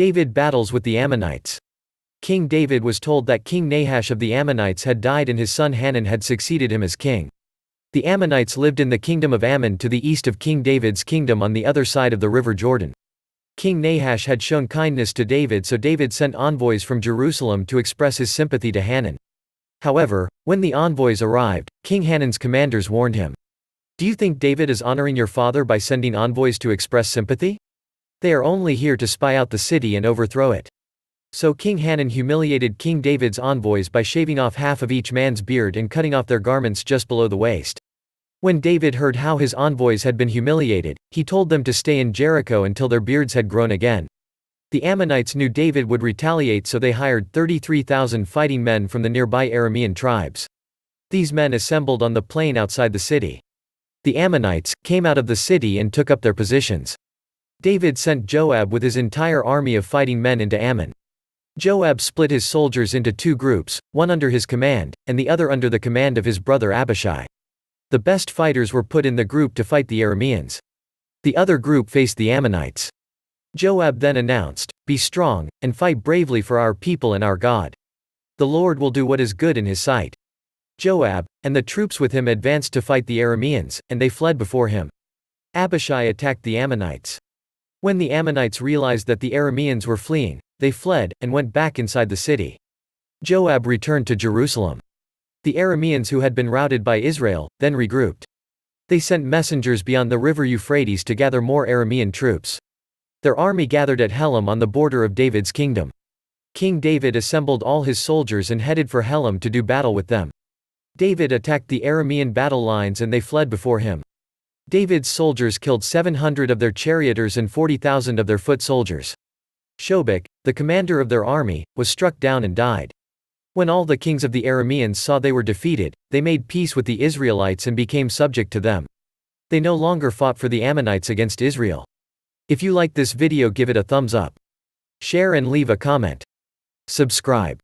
David battles with the Ammonites. King David was told that King Nahash of the Ammonites had died and his son Hanun had succeeded him as king. The Ammonites lived in the kingdom of Ammon to the east of King David's kingdom on the other side of the river Jordan. King Nahash had shown kindness to David, so David sent envoys from Jerusalem to express his sympathy to Hanun. However, when the envoys arrived, King Hanun's commanders warned him, "Do you think David is honoring your father by sending envoys to express sympathy? They are only here to spy out the city and overthrow it." So King Hanun humiliated King David's envoys by shaving off half of each man's beard and cutting off their garments just below the waist. When David heard how his envoys had been humiliated, he told them to stay in Jericho until their beards had grown again. The Ammonites knew David would retaliate, so they hired 33,000 fighting men from the nearby Aramean tribes. These men assembled on the plain outside the city. The Ammonites came out of the city and took up their positions. David sent Joab with his entire army of fighting men into Ammon. Joab split his soldiers into two groups, one under his command, and the other under the command of his brother Abishai. The best fighters were put in the group to fight the Arameans. The other group faced the Ammonites. Joab then announced, "Be strong, and fight bravely for our people and our God. The Lord will do what is good in his sight." Joab, and the troops with him advanced to fight the Arameans, and they fled before him. Abishai attacked the Ammonites. When the Ammonites realized that the Arameans were fleeing, they fled, and went back inside the city. Joab returned to Jerusalem. The Arameans who had been routed by Israel, then regrouped. They sent messengers beyond the river Euphrates to gather more Aramean troops. Their army gathered at Helam on the border of David's kingdom. King David assembled all his soldiers and headed for Helam to do battle with them. David attacked the Aramean battle lines and they fled before him. David's soldiers killed 700 of their charioteers and 40,000 of their foot soldiers. Shobek, the commander of their army, was struck down and died. When all the kings of the Arameans saw they were defeated, they made peace with the Israelites and became subject to them. They no longer fought for the Ammonites against Israel. If you like this video, give it a thumbs up. Share and leave a comment. Subscribe.